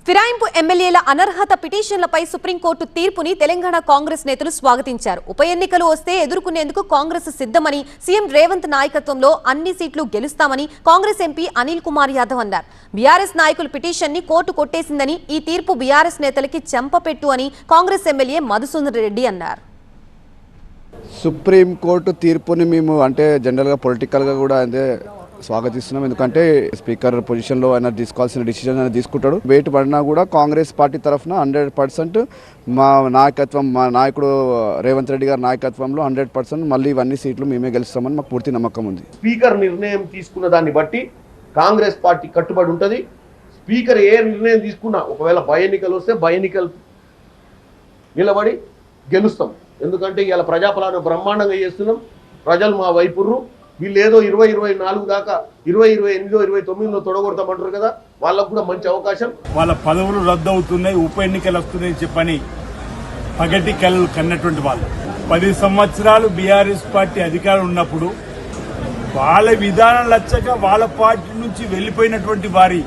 ఫిరాయింపు ఎమ్మెల్యేల అనర్హత పిటిషన్లపై సుప్రీంకోర్టు తీర్పుని తెలంగాణ కాంగ్రెస్ నేతలు స్వాగతించారు. ఉప ఎన్నికలు వస్తే ఎదుర్కొనేందుకు కాంగ్రెస్ సిద్ధమని, సీఎం రేవంత్ నాయకత్వంలో అన్ని సీట్లు గెలుస్తామని కాంగ్రెస్ ఎంపీ అనిల్ కుమార్ యాదవ్ అన్నారు. బీఆర్ఎస్ నాయకుల పిటిషన్ ని కోర్టు కొట్టేసిందని, ఈ తీర్పు బీఆర్ఎస్ నేతలకి చెంపపెట్టు అని కాంగ్రెస్ ఎమ్మెల్యే మధుసూదన్ రెడ్డి అన్నారు. సుప్రీంకోర్టు తీర్పుని మేము అంటే జనరల్గా పొలిటికల్గా కూడా అంటే స్వాగతిస్తున్నాం. ఎందుకంటే స్పీకర్ పొజిషన్లో ఆయన తీసుకోవాల్సిన డిసిజన్ ఆయన తీసుకుంటాడు. వెయిట్ పడినా కూడా కాంగ్రెస్ పార్టీ తరఫున 100% మా నాయకత్వం, మా నాయకుడు రేవంత్ రెడ్డి గారి నాయకత్వంలో 100% మళ్ళీ ఇవన్నీ సీట్లు మేమే గెలుస్తామని మాకు పూర్తి నమ్మకం ఉంది. స్పీకర్ నిర్ణయం తీసుకున్న దాన్ని బట్టి కాంగ్రెస్ పార్టీ కట్టుబడి ఉంటుంది. స్పీకర్ ఏ నిర్ణయం తీసుకున్నా, ఒకవేళ బై ఎన్నికలు వస్తే బై ఎన్నికలు నిలబడి గెలుస్తాం. ఎందుకంటే ఇవాళ ప్రజాపాలన బ్రహ్మాండంగా చేస్తున్నాం. ప్రజలు మా వైపుర్రు. వీళ్ళు ఏదో 2024 దాకా 2028, 2029లో తొడగొడతామంటారు కదా, వాళ్ళకు కూడా మంచి అవకాశం. వాళ్ళ పదవులు రద్దు అవుతున్నాయి, ఉప ఎన్నికలు వస్తున్నాయి చెప్పని పగటి కళలు కన్నటువంటి వాళ్ళు 10 సంవత్సరాలు బీఆర్ఎస్ పార్టీ అధికారం ఉన్నప్పుడు వాళ్ళ విధానం నచ్చక వాళ్ళ పార్టీ నుంచి వెళ్లిపోయినటువంటి వారి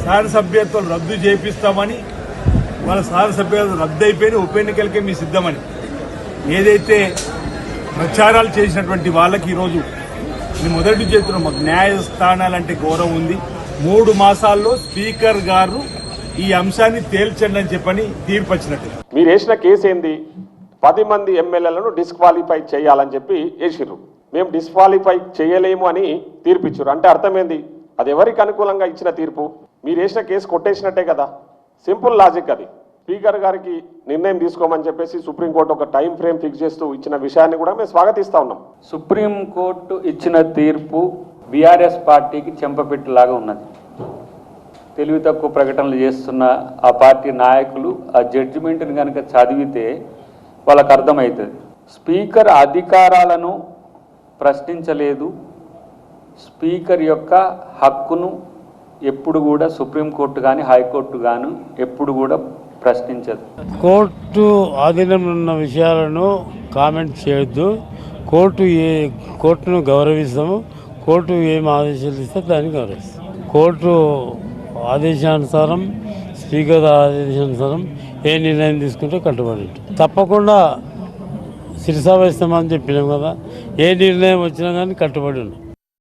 శాసనసభ్యత్వం రద్దు చేపిస్తామని, వాళ్ళ శాసనసభ్యత్వం రద్దు అయిపోయిన ఉప ఎన్నికలకే మీ సిద్ధమని ఏదైతే ప్రచారాలు చేసినటువంటి వాళ్ళకి ఈరోజు మేము మొదటి చేస్తున్నాం. మాకు న్యాయస్థానాలంటే గౌరవం ఉంది. 3 మాసాల్లో స్పీకర్ గారు ఈ అంశాన్ని తేల్చండి అని చెప్పని తీర్పు వచ్చినట్టు. మీరు వేసిన కేసు ఏంది? 10 మంది ఎమ్మెల్యేలను డిస్క్వాలిఫై చేయాలని చెప్పి వేసిర్రు. మేము డిస్క్వాలిఫై చేయలేము అని తీర్పు ఇచ్చారు. అంటే అర్థమైంది, అది ఎవరికి అనుకూలంగా ఇచ్చిన తీర్పు? మీరు వేసిన కేసు కొట్టేసినట్టే కదా. సింపుల్ లాజిక్ అది. స్పీకర్ గారికి నిర్ణయం తీసుకోమని చెప్పేసి సుప్రీంకోర్టు ఒక టైం ఫ్రేమ్ ఫిక్స్ చేస్తూ ఇచ్చిన విషయాన్ని కూడా మేము స్వాగతిస్తా ఉన్నాం. సుప్రీంకోర్టు ఇచ్చిన తీర్పు బీఆర్ఎస్ పార్టీకి చెంపపెట్టులాగా ఉన్నది. తెలివి తక్కువ ప్రకటనలు చేస్తున్న ఆ పార్టీ నాయకులు ఆ జడ్జిమెంట్ని కనుక చదివితే వాళ్ళకు అర్థమవుతుంది. స్పీకర్ అధికారాలను ప్రశ్నించలేదు. స్పీకర్ యొక్క హక్కును ఎప్పుడు కూడా సుప్రీంకోర్టు కానీ హైకోర్టు కానీ ఎప్పుడు కూడా ప్రశ్నించదు. కోర్టు ఆధీనంలో ఉన్న విషయాలను కామెంట్ చేయొద్దు. కోర్టును గౌరవిస్తాము. కోర్టు ఏం ఆదేశాలు ఇస్తే దాన్ని గౌరవిస్తాం. కోర్టు ఆదేశానుసారం, స్పీకర్ ఆదేశానుసారం ఏ నిర్ణయం తీసుకుంటే కట్టుబడి ఉంటుంది. తప్పకుండా శిరసావహిస్తామని చెప్పినాం కదా. ఏ నిర్ణయం వచ్చినా కానీ కట్టుబడి ఉన్నాం.